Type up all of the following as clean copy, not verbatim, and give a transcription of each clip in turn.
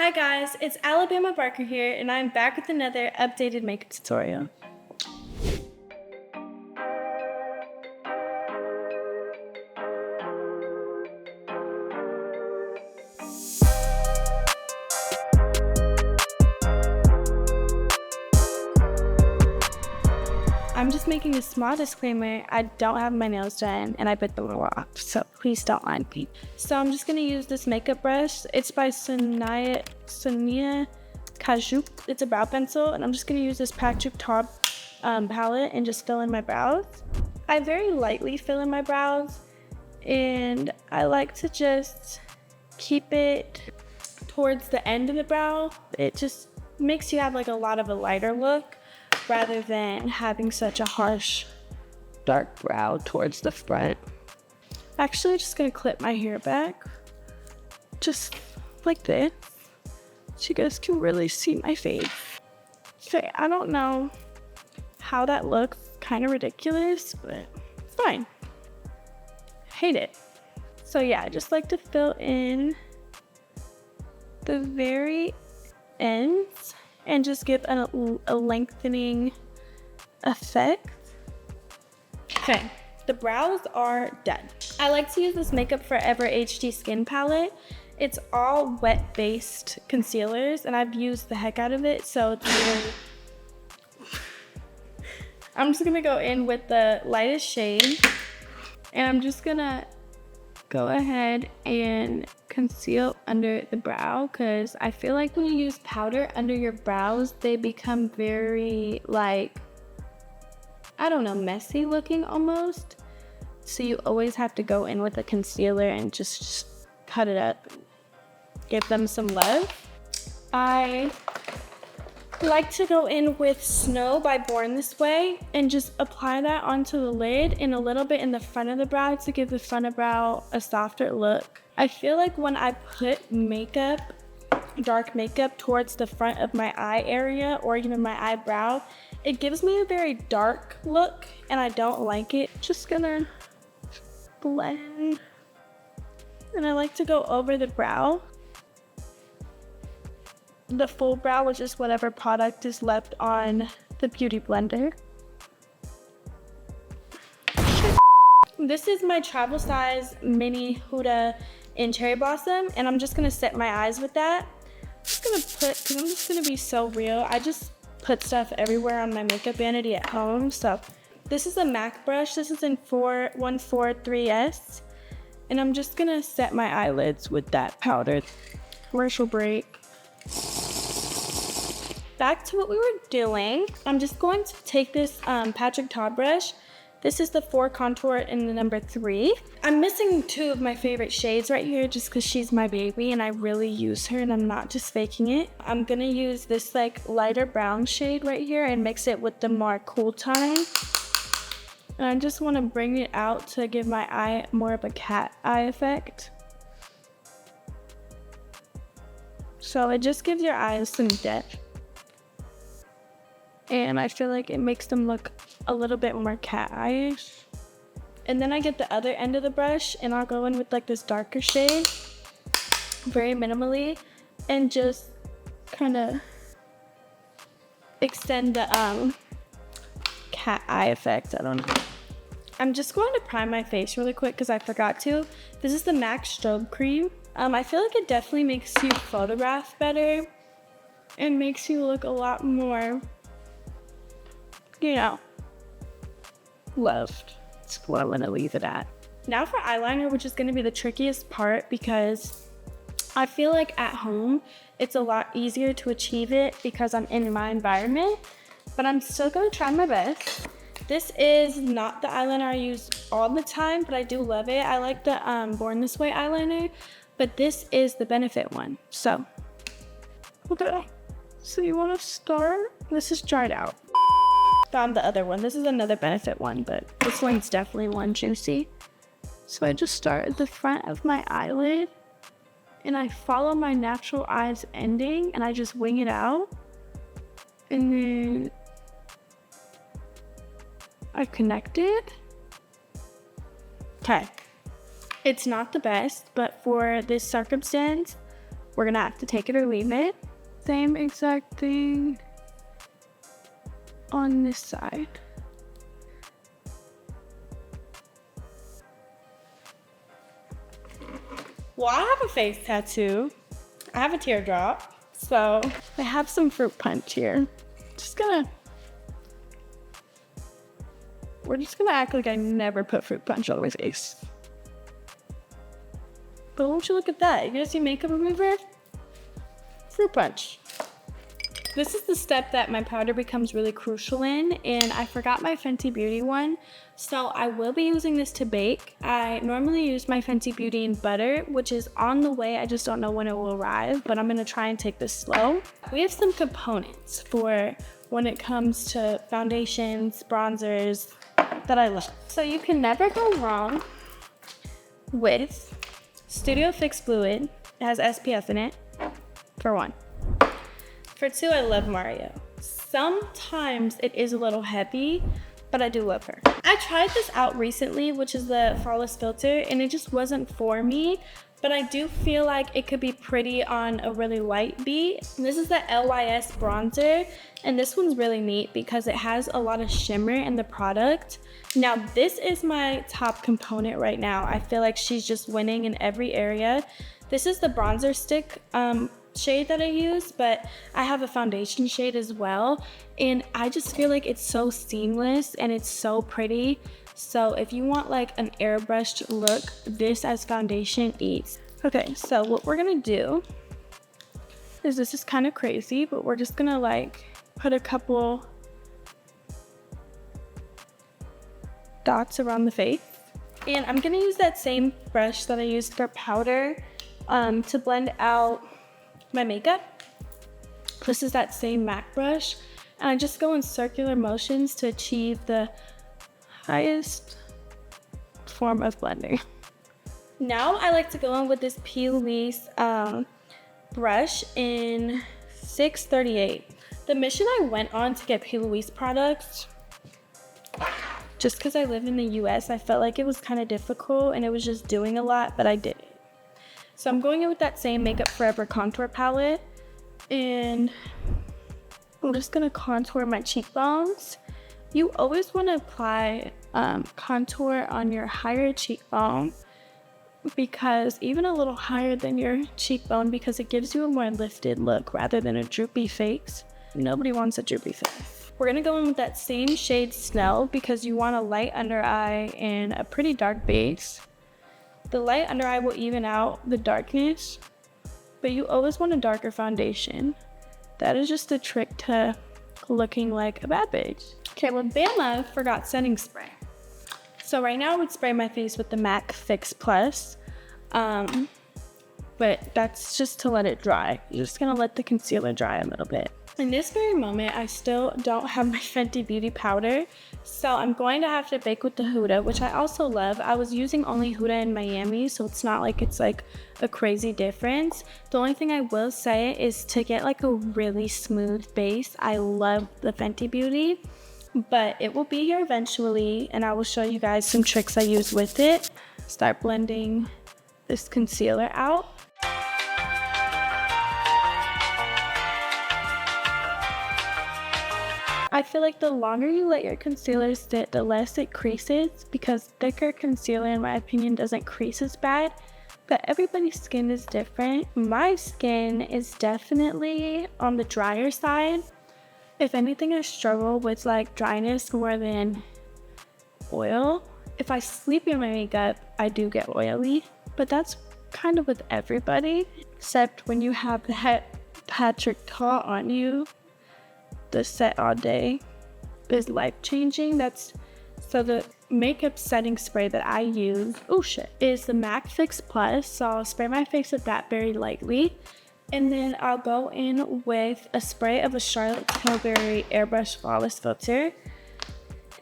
Hi guys, it's Alabama Barker here, and I'm back with another updated makeup tutorial. I'm just making a small disclaimer. I don't have my nails done and I bit them off, so please don't mind me. So I'm just gonna use this makeup brush. It's by Sonia Kaju. It's a brow pencil, and I'm just gonna use this Patrick Top palette and just fill in my brows. I very lightly fill in my brows, and I like to just keep it towards the end of the brow. It just makes you have like a lot of a lighter look, rather than having such a harsh, dark brow towards the front. Actually, just gonna clip my hair back, just like this, so you guys can really see my face. Okay, I don't know how that looks, kind of ridiculous, but it's fine. Hate it. So yeah, I just like to fill in the very ends and just give a lengthening effect. Okay, the brows are done. I like to use this Makeup Forever HD Skin Palette. It's all wet-based concealers, and I've used the heck out of it, so it's really... I'm just gonna go in with the lightest shade, and I'm just gonna go ahead and conceal under the brow, because I feel like when you use powder under your brows, they become very, like, I don't know, messy looking almost. So you always have to go in with a concealer and just cut it up, give them some love. I like to go in with Snow by Born This Way and just apply that onto the lid and a little bit in the front of the brow to give the front of brow a softer look. I feel like when I put makeup, dark makeup, towards the front of my eye area or even my eyebrow, it gives me a very dark look and I don't like it. Just gonna blend. And I like to go over the brow, the full brow, which is whatever product is left on the beauty blender. This is my travel size mini Huda in Cherry Blossom, and I'm just gonna set my eyes with that. I'm just gonna put, because I'm just gonna be so real, I just put stuff everywhere on my makeup vanity at home. So this is a MAC brush. This is in 143S, and I'm just gonna set my eyelids with that powder. Commercial break. Back to what we were doing. I'm just going to take this Patrick Top brush. This is the 4 contour in the number 3. I'm missing 2 of my favorite shades right here just because she's my baby and I really use her and I'm not just faking it. I'm gonna use this like lighter brown shade right here and mix it with the more cool tone. And I just want to bring it out to give my eye more of a cat eye effect. So it just gives your eyes some depth. And I feel like it makes them look a little bit more cat eye-ish. And then I get the other end of the brush and I'll go in with like this darker shade, very minimally, and just kind of extend the cat eye effect. I don't know. I'm just going to prime my face really quick because I forgot to. This is the MAC Strobe Cream. I feel like it definitely makes you photograph better and makes you look a lot more, you know, loved. That's what I'm gonna leave it at. Now for eyeliner, which is gonna be the trickiest part because I feel like at home, it's a lot easier to achieve it because I'm in my environment, but I'm still gonna try my best. This is not the eyeliner I use all the time, but I do love it. I like the Born This Way eyeliner, but this is the Benefit one. So, okay. So you wanna start? This is dried out. Found the other one. This is another Benefit one, but this one's definitely one juicy. So I just start at the front of my eyelid and I follow my natural eyes ending and I just wing it out. And then I connect it. Okay. It's not the best, but for this circumstance, we're gonna have to take it or leave it. Same exact thing on this side. Well, I have a face tattoo. I have a teardrop. So I have some fruit punch here. We're just gonna act like I never put fruit punch on my face. But won't you look at that? You guys see makeup remover? Fruit punch. This is the step that my powder becomes really crucial in, and I forgot my Fenty Beauty one, so I will be using this to bake. I normally use my Fenty Beauty in butter, which is on the way. I just don't know when it will arrive, but I'm gonna try and take this slow. We have some components for when it comes to foundations, bronzers that I love. So you can never go wrong with Studio Fix Fluid. It has SPF in it, for one. For two, I love Mario. Sometimes it is a little heavy, but I do love her. I tried this out recently, which is the Flawless Filter, and it just wasn't for me, but I do feel like it could be pretty on a really light beat. And this is the LYS bronzer, and this one's really neat because it has a lot of shimmer in the product. Now, this is my top component right now. I feel like she's just winning in every area. This is the bronzer stick shade that I use, but I have a foundation shade as well, and I just feel like it's so seamless and it's so pretty. So if you want like an airbrushed look, this as foundation eats. Okay, so what we're gonna do is, this is kind of crazy, but we're just gonna like put a couple dots around the face, and I'm gonna use that same brush that I used for powder to blend out my makeup. This is that same MAC brush, and I just go in circular motions to achieve the highest form of blending. Now I like to go in with this P. Louise brush in 638. The mission I went on to get P. Louise products, just because I live in the US, I felt like it was kind of difficult and it was just doing a lot, but I did it. So I'm going in with that same Makeup Forever contour palette, and I'm just gonna contour my cheekbones. You always want to apply contour on your higher cheekbone, because even a little higher than your cheekbone, because it gives you a more lifted look rather than a droopy face. Nobody wants a droopy face. We're gonna go in with that same shade Snell, because you want a light under eye and a pretty dark base. The light under eye will even out the darkness, but you always want a darker foundation. That is just a trick to looking like a bad bitch. Okay, well, Bama forgot setting spray. So right now I would spray my face with the MAC Fix Plus, but that's just to let it dry. You're just gonna let the concealer dry a little bit. In this very moment, I still don't have my Fenty Beauty powder, so I'm going to have to bake with the Huda, which I also love. I was using only Huda in Miami, so it's not like it's like a crazy difference. The only thing I will say is to get like a really smooth base, I love the Fenty Beauty, but it will be here eventually, and I will show you guys some tricks I use with it. Start blending this concealer out. I feel like the longer you let your concealer sit, the less it creases, because thicker concealer, in my opinion, doesn't crease as bad, but everybody's skin is different. My skin is definitely on the drier side. If anything, I struggle with like dryness more than oil. If I sleep in my makeup, I do get oily, but that's kind of with everybody, except when you have that Patrick Ta on you. The set all day is life-changing. So the makeup setting spray that I use, is the MAC Fix Plus. So I'll spray my face with that very lightly, and then I'll go in with a spray of a Charlotte Tilbury Airbrush Flawless Filter,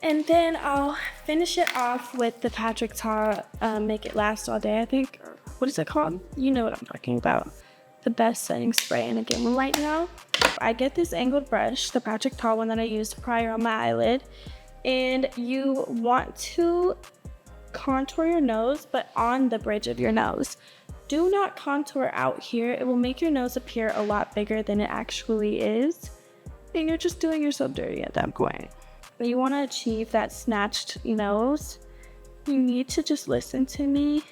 and then I'll finish it off with the Patrick Ta Make It Last All Day, I think. What is it called? You know what I'm talking about. The best setting spray in a game right now. I get this angled brush, the Patrick Ta one that I used prior on my eyelid, and you want to contour your nose, but on the bridge of your nose. Do not contour out here. It will make your nose appear a lot bigger than it actually is. And you're just doing yourself dirty at that point. But you want to achieve that snatched nose. You need to just listen to me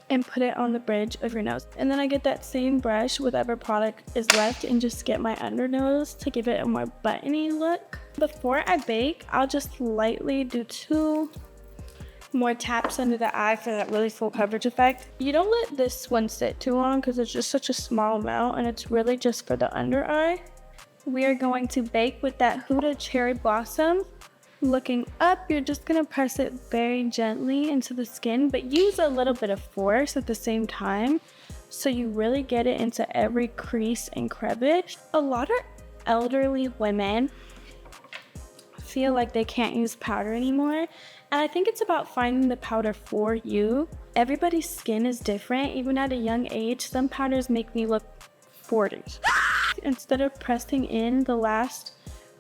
and put it on the bridge of your nose. And then I get that same brush, whatever product is left, and just get my under nose to give it a more buttony look. Before I bake, I'll just lightly do 2 more taps under the eye for that really full coverage effect. You don't let this one sit too long because it's just such a small amount and it's really just for the under eye. We are going to bake with that Huda Cherry Blossom. Looking up, you're just gonna press it very gently into the skin, but use a little bit of force at the same time so you really get it into every crease and crevice. A lot of elderly women feel like they can't use powder anymore, and I think it's about finding the powder for you. Everybody's skin is different. Even at a young age, some powders make me look 40. Instead of pressing in the last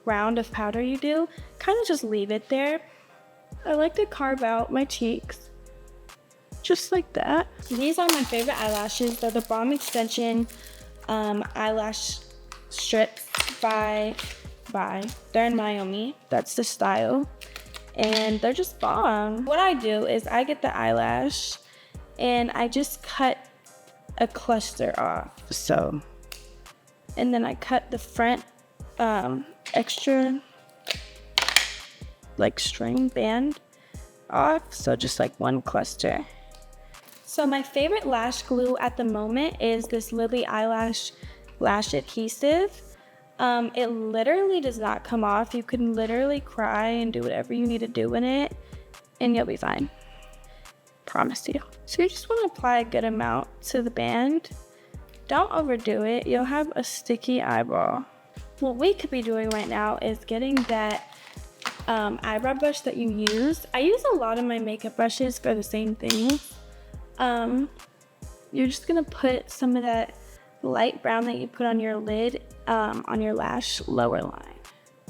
round of powder you do, kind of just leave it there. I like to carve out my cheeks just like that. These are my favorite eyelashes. They're the Balm Extension eyelash strips by they're in Miami. That's the style, and they're just bomb. What I do is I get the eyelash and I just cut a cluster off, so, and then I cut the front extra like string band off, so just like one cluster. So my favorite lash glue at the moment is this Lily Eyelash Lash Adhesive. It literally does not come off. You can literally cry and do whatever you need to do in it and you'll be fine. Promise you. So you just want to apply a good amount to the band. Don't overdo it. You'll have a sticky eyeball. What we could be doing right now is getting that eyebrow brush that you used. I use a lot of my makeup brushes for the same thing. You're just gonna put some of that light brown that you put on your lid on your lash lower line.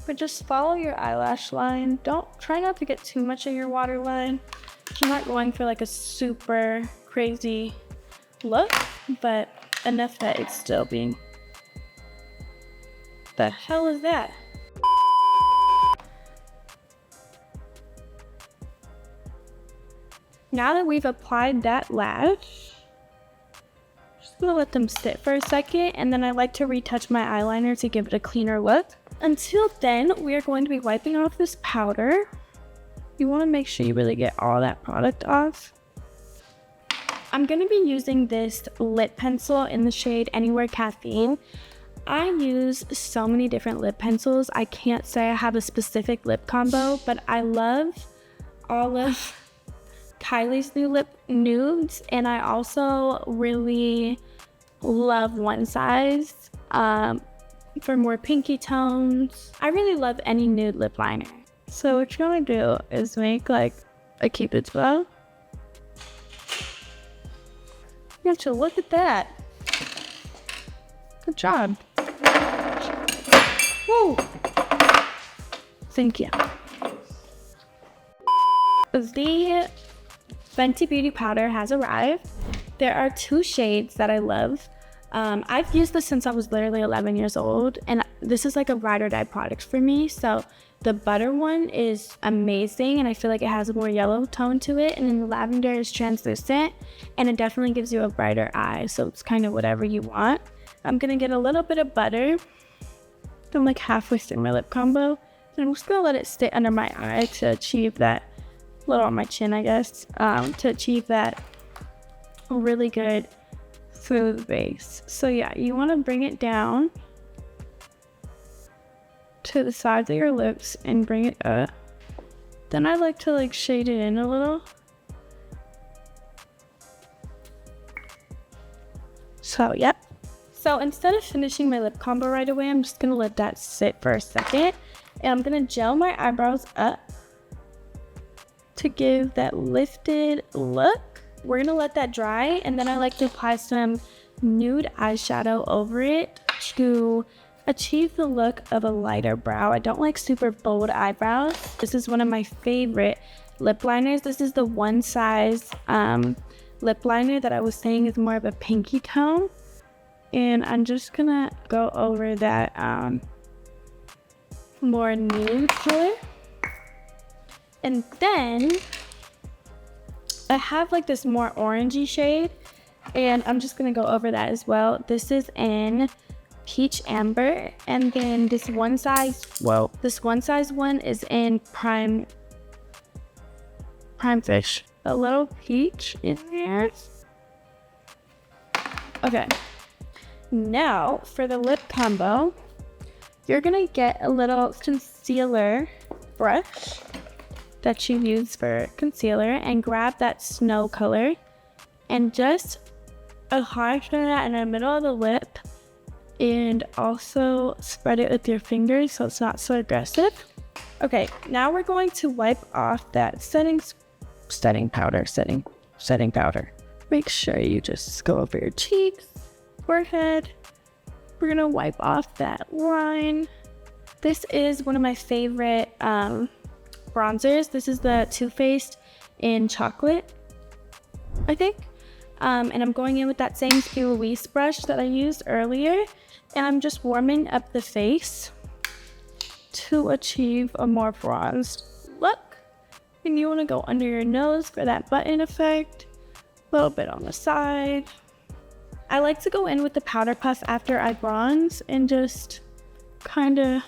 But just follow your eyelash line. Don't try not to get too much of your waterline. I'm not going for like a super crazy look, but enough that it's still being. The hell is that? Now that we've applied that lash, just gonna let them sit for a second, and then I like to retouch my eyeliner to give it a cleaner look. Until then, we are going to be wiping off this powder. You want to make sure you really get all that product off. I'm gonna be using this lip pencil in the shade Anywhere Caffeine. I use so many different lip pencils. I can't say I have a specific lip combo, but I love all of Kylie's new lip nudes, and I also really love One Size for more pinky tones. I really love any nude lip liner. So what you're gonna do is make like a Cupid's bow. You have to look at that. Good job. Woo! Thank you. The Fenty Beauty powder has arrived. There are 2 shades that I love. I've used this since I was literally 11 years old, and this is like a ride or die product for me. So the butter one is amazing, and I feel like it has a more yellow tone to it, and then the lavender is translucent, and it definitely gives you a brighter eye, so it's kind of whatever you want. I'm gonna get a little bit of butter. I'm like halfway through my lip combo, and I'm just gonna let it sit under my eye to achieve that, a little on my chin I guess, to achieve that really good smooth base. So yeah, you want to bring it down to the sides of your lips and bring it up. Then I like to like shade it in a little. So yep. So instead of finishing my lip combo right away, I'm just gonna let that sit for a second, and I'm gonna gel my eyebrows up to give that lifted look. We're gonna let that dry, and then I like to apply some nude eyeshadow over it to achieve the look of a lighter brow. I don't like super bold eyebrows. This is one of my favorite lip liners. This is the One Size lip liner that I was saying is more of a pinky tone. And I'm just gonna go over that more nude color. And then I have like this more orangey shade, and I'm just gonna go over that as well. This is in Peach Amber, and then this one size one is in Prime Fish. A little peach in there. Okay. Now for the lip combo, you're gonna get a little concealer brush that you use for concealer and grab that snow color and just apply that in the middle of the lip, and also spread it with your fingers so it's not so aggressive. Okay, now we're going to wipe off that setting powder. Make sure you just go over your cheeks, forehead. We're gonna wipe off that line. This is one of my favorite bronzers. This is the Too Faced in Chocolate, I think. And I'm going in with that same Louise brush that I used earlier, and I'm just warming up the face to achieve a more bronzed look. And you want to go under your nose for that button effect, a little bit on the side. I like to go in with the powder puff after I bronze and just kind of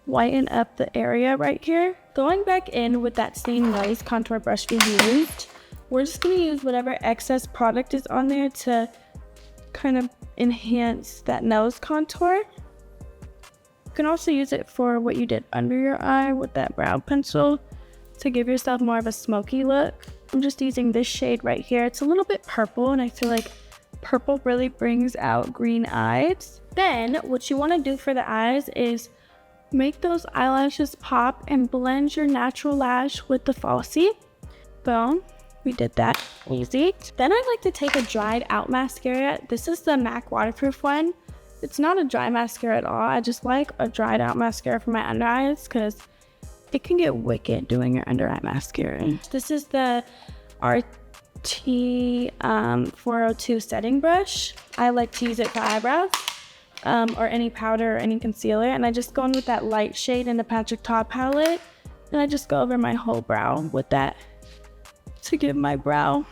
whiten up the area right here. Going back in with that same nice contour brush we used, we're just going to use whatever excess product is on there to kind of enhance that nose contour. You can also use it for what you did under your eye with that brow pencil to give yourself more of a smoky look. I'm just using this shade right here. It's a little bit purple, and I feel like purple really brings out green eyes. Then what you want to do for the eyes is make those eyelashes pop and blend your natural lash with the falsie. Boom. We did that easy. Then I like to take a dried out mascara. This is the MAC waterproof one. It's not a dry mascara at all. I just like a dried out mascara for my under eyes because it can get wicked doing your under eye mascara. This is the RT 402 setting brush. I like to use it for eyebrows or any powder or any concealer. And I just go in with that light shade in the Patrick Ta palette. And I just go over my whole brow with that to give my brow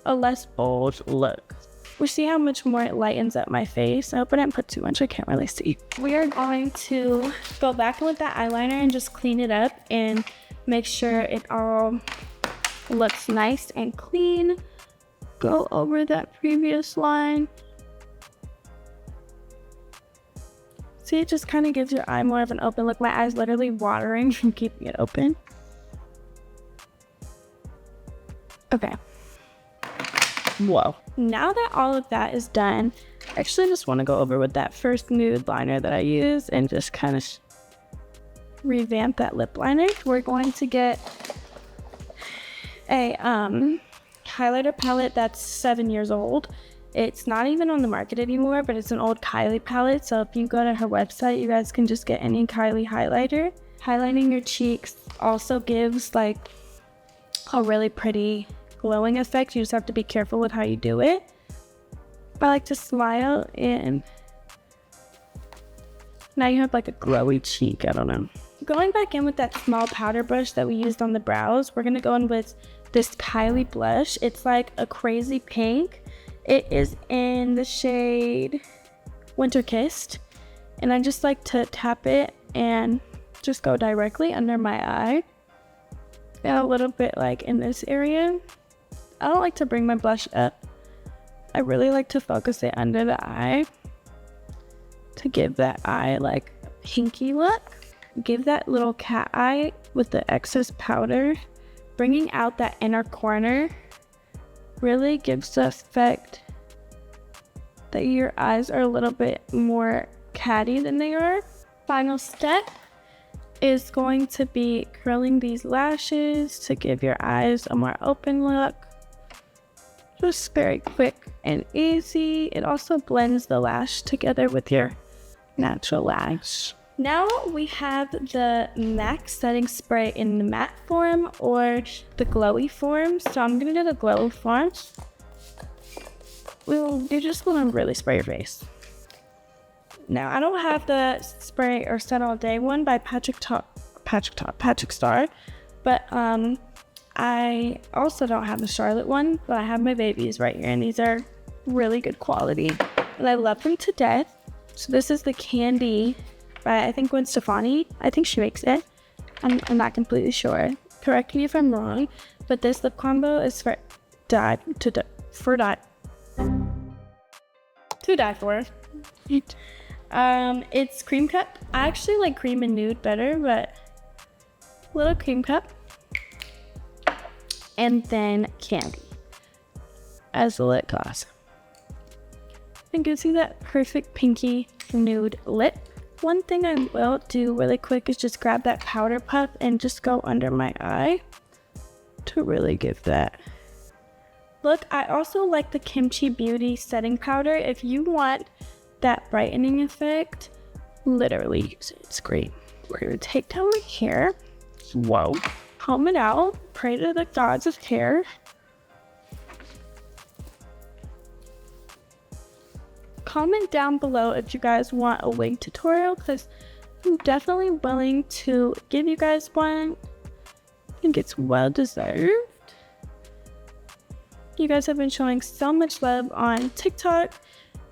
a less bold look. We see how much more it lightens up my face. I hope I didn't put too much, I can't really see. We are going to go back in with that eyeliner and just clean it up and make sure it all looks nice and clean. Go over that previous line. See, it just kind of gives your eye more of an open look. My eye's literally watering from keeping it open. Okay. Whoa. Now that all of that is done, I actually just want to go over with that first nude liner that I used and just kind of revamp that lip liner. We're going to get a highlighter palette that's 7 years old. It's not even on the market anymore, but it's an old Kylie palette. So if you go to her website, you guys can just get any Kylie highlighter. Highlighting your cheeks also gives like a really pretty glowing effect. You just have to be careful with how you do it. I like to smile, and now you have like a glowy cheek. I don't know. Going back in with that small powder brush that we used on the brows, we're gonna go in with this Kylie blush. It's like a crazy pink. It is in the shade Winter Kissed, and I just like to tap it and just go directly under my eye and a little bit like in this area. I don't like to bring my blush up. I really like to focus it under the eye to give that eye like a pinky look. Give that little cat eye with the excess powder. Bringing out that inner corner really gives the effect that your eyes are a little bit more catty than they are. Final step is going to be curling these lashes to give your eyes a more open look. Just very quick and easy. It also blends the lash together with your natural lash. now we have the MAC setting spray in the matte form or the glowy form. So I'm gonna do the glowy form. You're just gonna really spray your face. Now I don't have the spray or set all day one by Patrick Star, but I also don't have the Charlotte one, but I have my babies right here, and these are really good quality, and I love them to death. So this is the Candy by, I think, Gwen Stefani. I think she makes it. I'm not completely sure. Correct me if I'm wrong, but this lip combo is to die for. It's cream cup. I actually like cream and nude better, but little cream cup, and then Candy as the lip gloss. And you see that perfect pinky nude lip. One thing I will do really quick is just grab that powder puff and just go under my eye to really give that look. I also like the Kimchi Beauty setting powder. If you want that brightening effect, literally use it. It's great. We're gonna take down my hair. Whoa. Comb it out. Pray to the gods of hair. Comment down below if you guys want a wig tutorial, because I'm definitely willing to give you guys one. I think it's well deserved. You guys have been showing so much love on TikTok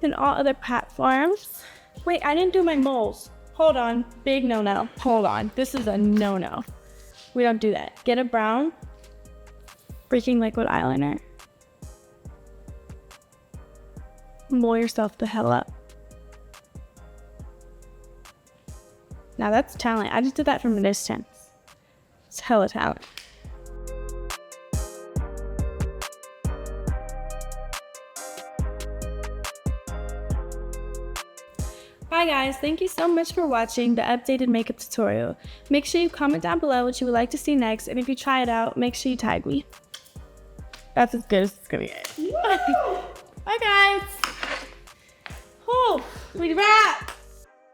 and all other platforms. Wait, I didn't do my moles. Hold on, big no-no. Hold on, this is a no-no. We don't do that. Get a brown freaking liquid eyeliner. Mole yourself the hell up. Now that's talent. I just did that from a distance. It's hella talent. Hi guys, thank you so much for watching the updated makeup tutorial. Make sure you comment down below what you would like to see next, and if you try it out, make sure you tag me. That's as good as it's gonna get. Bye guys! Oh, we wrap!